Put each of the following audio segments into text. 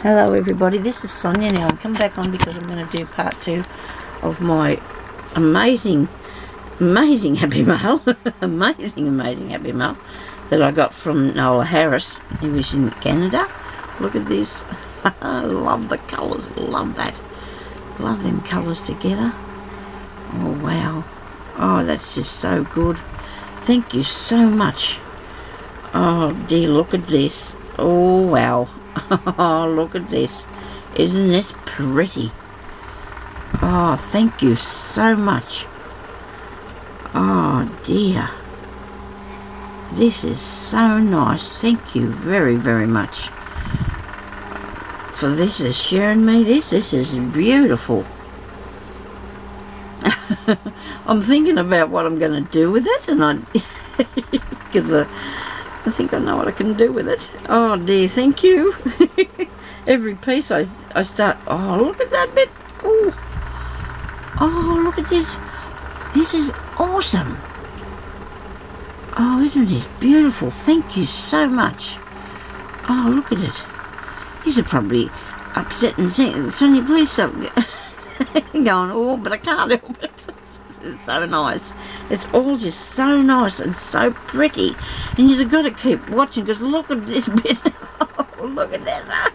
Hello everybody, this is Sonia now. I'm coming back on because I'm going to do part 2 of my amazing Happy Mail. amazing Happy Mail that I got from Nola Harris. He was in Canada. Look at this. I love the colours, love that. Love them colours together. Oh wow. Oh, that's just so good. Thank you so much. Oh dear, look at this. Oh wow. Oh, look at this. Isn't this pretty? Oh, thank you so much. Oh dear. This is so nice. Thank you very, very much for this, is sharing me this. This is beautiful. I'm thinking about what I'm going to do with it, and because I think I know what I can do with it. Oh dear, thank you. Every piece I start. Oh, look at that bit. Oh, look at this. This is awesome. Oh, isn't this beautiful? Thank you so much. Oh, look at it. These are probably upsetting things. Sonia, please stop going, oh, but I can't help it. It's so nice. It's all just so nice and so pretty. And you've got to keep watching, because look at this bit. Oh, look at that.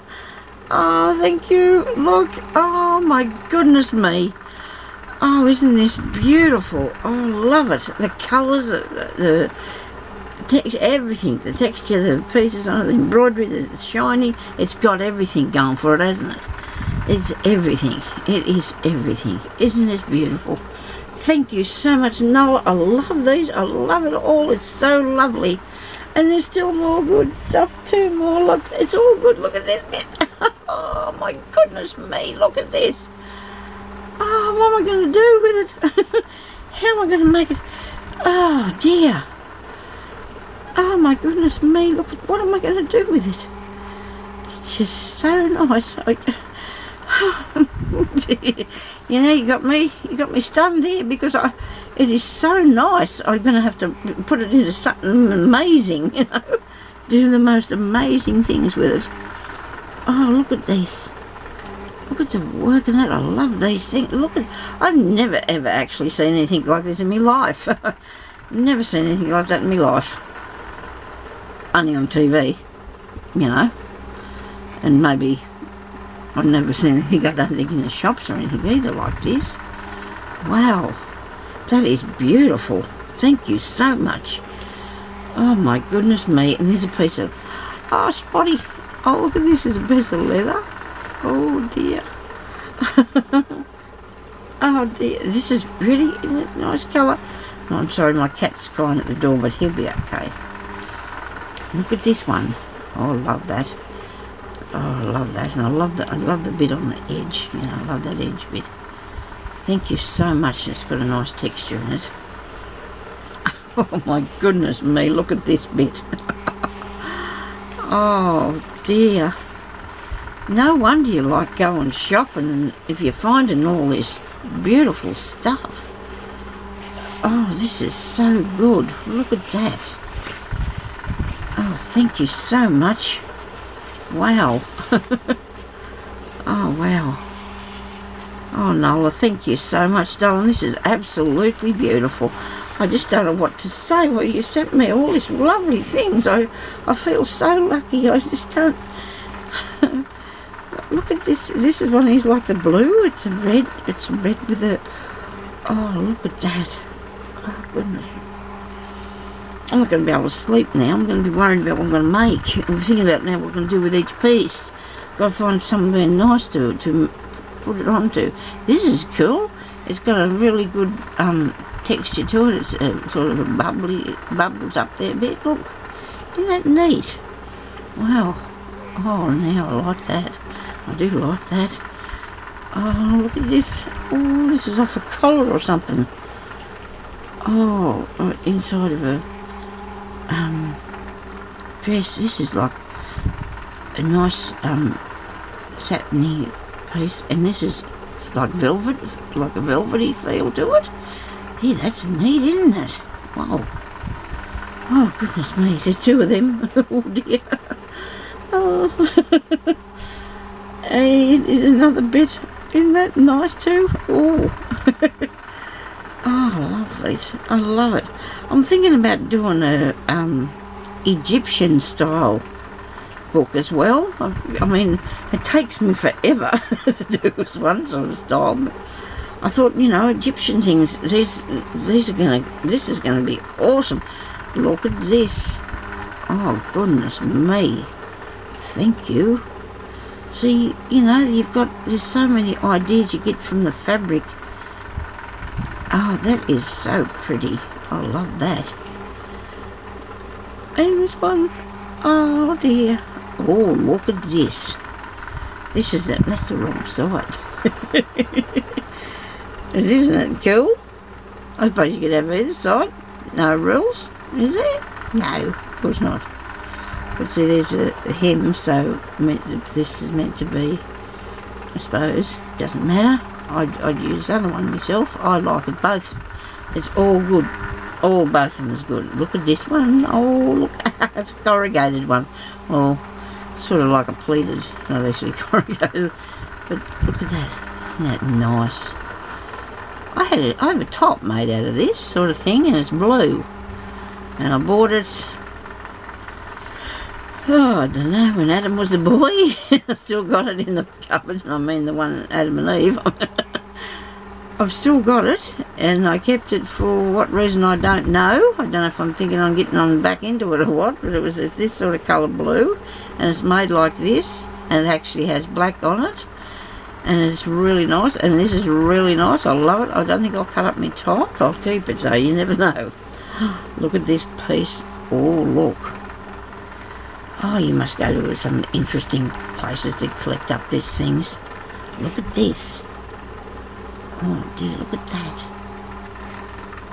Oh, thank you. Look. Oh, my goodness me. Oh, isn't this beautiful? Oh, I love it. The colours, the texture, everything. The texture, the pieces on it, the embroidery, the shiny. It's got everything going for it, hasn't it? It's everything. It is everything. Isn't this beautiful? Thank you so much, Nola. I love these. I love it all. It's so lovely. And there's still more good stuff too. More. Look, it's all good. Look at this bit. Oh, my goodness me. Look at this. Oh, what am I going to do with it? How am I going to make it? Oh, dear. Oh, my goodness me. Look, what am I going to do with it? It's just so nice. You know, you got me stunned here, because it is so nice. I'm going to have to put it into something amazing, you know, do the most amazing things with it. Oh, look at this. Look at the work in that. I love these things. Look at, I've never ever actually seen anything like this in my life. Never seen anything like that in my life. Only on TV, you know, and maybe I've never seen anything, I don't think, in the shops or anything either like this. Wow, that is beautiful. Thank you so much. Oh my goodness me. And there's a piece of, oh, spotty. Oh, look at this, is a piece of leather. Oh dear. Oh dear, this is pretty, isn't it? Nice colour. Oh, I'm sorry, my cat's crying at the door, but he'll be okay. Look at this one. Oh, I love that. Oh, I love that, and I love the bit on the edge. You know, I love that edge bit. Thank you so much. It's got a nice texture in it. Oh my goodness me! Look at this bit. Oh dear. No wonder you like going shopping, and if you're finding all this beautiful stuff. Oh, this is so good. Look at that. Oh, thank you so much. Wow. Oh, wow. Oh, Nola, thank you so much, darling. This is absolutely beautiful. I just don't know what to say. Well, you sent me all these lovely things. I feel so lucky. I just can't. Look at this. This is one of these, like the blue. It's a red. It's red with a... Oh, look at that. Oh, goodness. I'm not going to be able to sleep now. I'm going to be worried about what I'm going to make. I'm thinking about now what I'm going to do with each piece. Got to find something nice to put it onto. This is cool. It's got a really good texture to it. It's sort of a bubbles up there a bit. Look, isn't that neat? Wow. Oh, now I like that. I do like that. Oh, look at this. Oh, this is off a collar or something. Oh, inside of a dress. This is like a nice satiny piece, and this is like velvet, like a velvety feel to it. Yeah, that's neat, isn't it? Wow. Oh goodness me, there's two of them. Oh dear. Oh. Here's another bit. Isn't that nice too? Oh. Oh, lovely. I love it. I'm thinking about doing a Egyptian style book as well. I mean, it takes me forever to do this one sort of style. But I thought, you know, Egyptian things, this is gonna be awesome. Look at this. Oh, goodness me. Thank you. See, you know, there's so many ideas you get from the fabric. Oh, that is so pretty. I love that. And this one, oh dear. Oh, look at this. That's the wrong side. Isn't it cool? I suppose you could have either side. No rules, is there? No, of course not. But see, there's a hem, so this is meant to be, I suppose. Doesn't matter. I'd use the other one myself. I like it both. It's all good. Both of them is good. Look at this one. Oh, look. It's a corrugated one. Well, sort of like a pleated, not actually corrugated. But look at that. Isn't that nice? I have a top made out of this sort of thing, and it's blue. And I bought it, oh, I don't know, when Adam was a boy. I still got it in the cupboard. I mean, the one Adam and Eve. I've still got it, and I kept it for what reason I don't know. I don't know if I'm thinking on getting on back into it or what, but it's this sort of colour blue, and it's made like this, and it actually has black on it, and it's really nice, and this is really nice. I love it. I don't think I'll cut up my top. I'll keep it, though. You never know. Look at this piece. Oh, look. Oh, you must go to some interesting places to collect up these things. Look at this. Oh dear, look at that.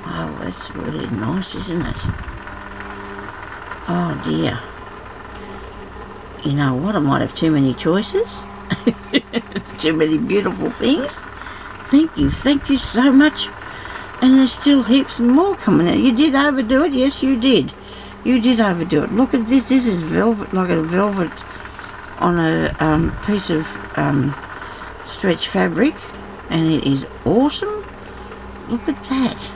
Oh, that's really nice, isn't it? Oh dear. You know what, I might have too many choices. Too many beautiful things. Thank you so much. And there's still heaps more coming out. You did overdo it, yes you did. You did overdo it. Look at this. This is velvet, like a velvet on a piece of stretch fabric, and it is awesome. Look at that.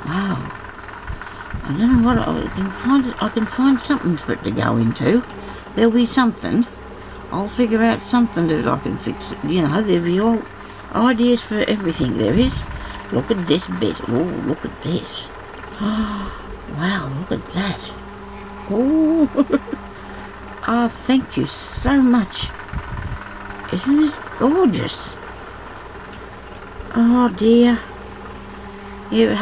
Wow. I don't know what I can find something for it to go into. There'll be something. I'll figure out something that I can fix it. You know, there'll be all ideas for everything. There is. Look at this bit. Oh, look at this. Wow, look at that. Oh, oh, thank you so much. Isn't this gorgeous? Oh dear. Yeah,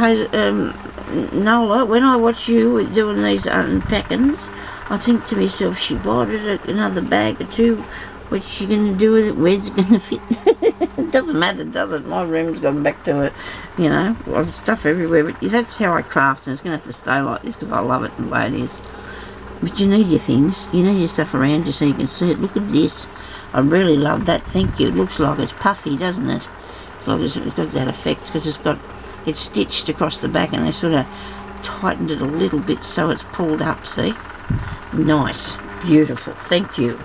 Nola, when I watch you doing these unpackings, I think to myself, she bought it another bag or two. What's she going to do with it? Where's it going to fit? It doesn't matter, does it? My room's gone back to it, you know. I've stuff everywhere, but that's how I craft, and it's going to have to stay like this because I love it the way it is. But you need your things. You need your stuff around you so you can see it. Look at this. I really love that. Thank you. It looks like it's puffy, doesn't it? It's like it's got that effect because it's stitched across the back, and they sort of tightened it a little bit so it's pulled up, see? Nice. Beautiful. Thank you.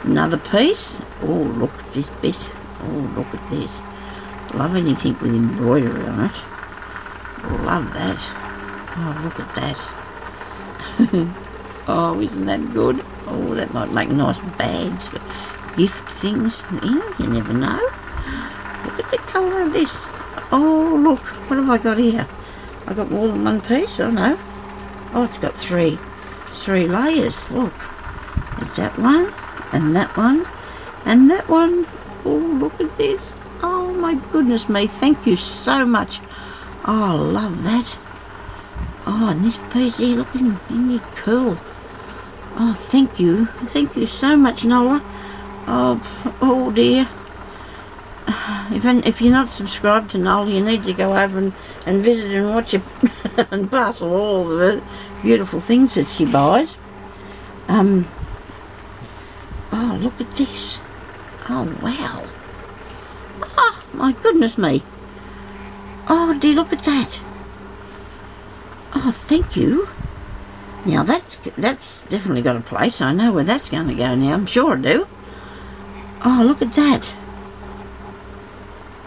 Another piece. Oh, look at this bit. Oh, look at this. Love anything with embroidery on it. Love that. Oh, look at that. Oh, isn't that good? Oh, that might make nice bags for gift things. Yeah, you never know. Look at the colour of this. Oh, look. What have I got here? I got more than one piece. Oh, no. Oh, it's got three layers. Look. There's that one. And that one, and that one. Oh, look at this. Oh, my goodness me. Thank you so much. Oh, I love that. Oh, and this piece here, look, isn't it cool? Oh, thank you. Thank you so much, Nola. Oh dear. If you're not subscribed to Nola, you need to go over and visit and watch it and parcel all the beautiful things that she buys. Oh, look at this. Oh, wow. Oh, my goodness me. Oh, dear, look at that. Oh, thank you. Now, that's definitely got a place. I know where that's going to go now. I'm sure I do. Oh, look at that.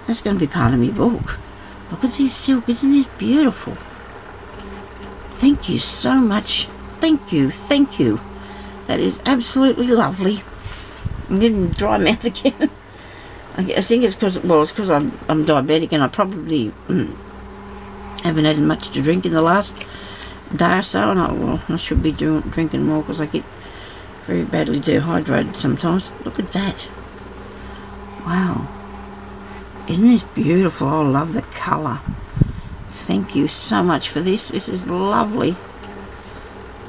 That's going to be part of my book. Look at this silk. Isn't this beautiful? Thank you so much. Thank you. Thank you. That is absolutely lovely. I'm getting dry mouth again. I think it's because, well, it's because I'm diabetic, and I probably haven't had much to drink in the last day or so, and I should be drinking more because I get very badly dehydrated sometimes. Look at that. Wow. Isn't this beautiful? I love the colour. Thank you so much for this. This is lovely.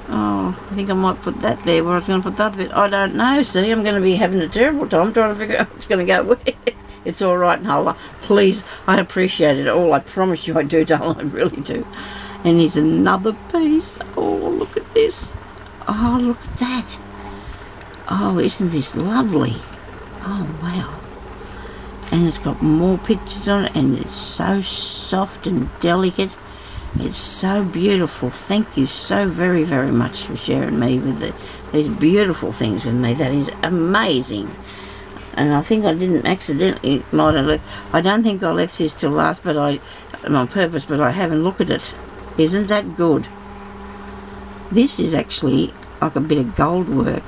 Oh, I think I might put that there where I was going to put the other bit. I don't know. See, I'm going to be having a terrible time trying to figure out what's going to go where. It's all right, Nola. Please, I appreciate it all. I promise you I do, darling. I really do. And here's another piece. Oh, look at this. Oh, look at that. Oh, isn't this lovely? Oh, wow. And it's got more pictures on it, and it's so soft and delicate. It's so beautiful. Thank you so very, very much for sharing me with these beautiful things with me. That is amazing. And I think I didn't accidentally, might have left. I don't think I left this till last, but on purpose, but I haven't looked at it. Isn't that good? This is actually like a bit of gold work.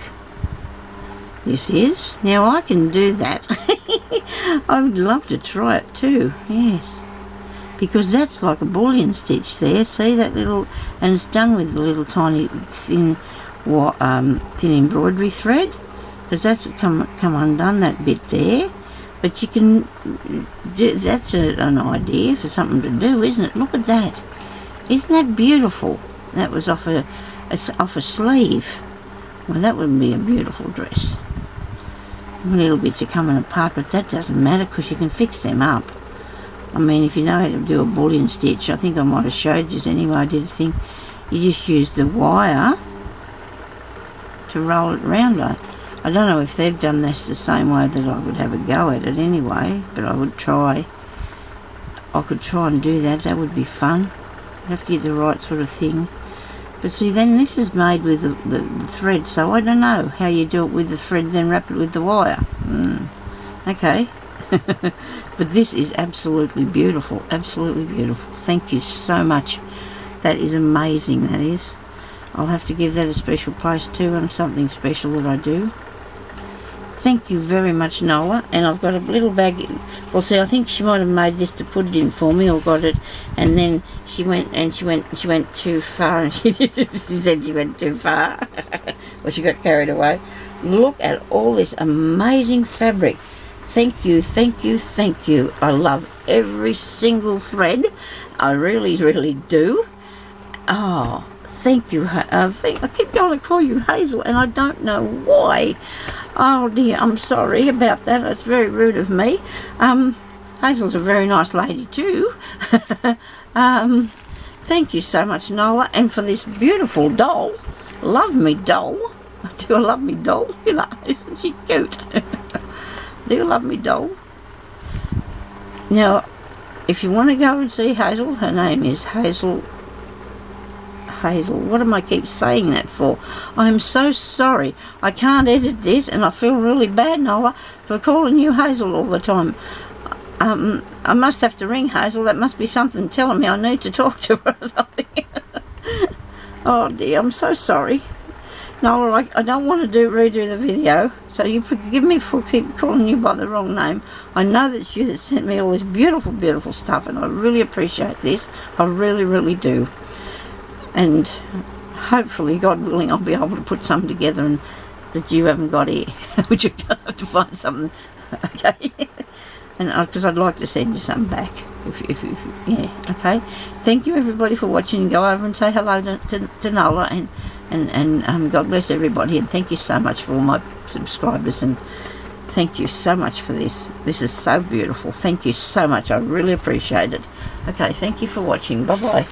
This is. Now I can do that. I would love to try it too. Yes. Because that's like a bullion stitch there. See that little, and it's done with a little tiny thin embroidery thread. Because that's come undone, that bit there. But you can do, that's an idea for something to do, isn't it? Look at that. Isn't that beautiful? That was off a sleeve. Well, that would be a beautiful dress. Little bits are coming apart, but that doesn't matter because you can fix them up. I mean, if you know how to do a bullion stitch, I think I might have showed you anyway. I did a thing. You just use the wire to roll it around. I don't know if they've done this the same way that I would have a go at it anyway, but I would try. I could try and do that. That would be fun. I'd have to get the right sort of thing. But see, then this is made with the thread, so I don't know how you do it with the thread, then wrap it with the wire. Okay. But this is absolutely beautiful, absolutely beautiful. Thank you so much. That is amazing, that is. I'll have to give that a special place too, and something special that I do. Thank you very much, Nola. And I've got a little bag. Well, see, I think she might have made this to put it in for me, or got it, and then she went too far, and she said she went too far. Well, she got carried away. Look at all this amazing fabric. Thank you, thank you, thank you. I love every single thread. I really, really do. Oh, thank you. I keep going to call you Hazel, and I don't know why. Oh dear, I'm sorry about that. That's very rude of me. Hazel's a very nice lady too. Thank you so much, Nola, and for this beautiful doll. Love me doll. Do I love me doll? You know, isn't she cute? Do you love me doll? Now, if you want to go and see Hazel, her name is Hazel. What am I keep saying that for? I'm so sorry. I can't edit this, and I feel really bad, Nola, for calling you Hazel all the time. I must have to ring Hazel. That must be something telling me I need to talk to her or something. Oh dear, I'm so sorry. Nola, I don't want to redo the video, so you forgive me for keep calling you by the wrong name. I know that it's you that sent me all this beautiful, beautiful stuff, and I really appreciate this. I really, really do. And hopefully, God willing, I'll be able to put some together and that you haven't got here. Which you're going to have to find something, okay? And because I'd like to send you some back. If yeah, okay? Thank you, everybody, for watching. Go over and say hello to Nola, and God bless everybody. And thank you so much for all my subscribers. And thank you so much for this. This is so beautiful. Thank you so much. I really appreciate it. Okay, thank you for watching. Bye-bye.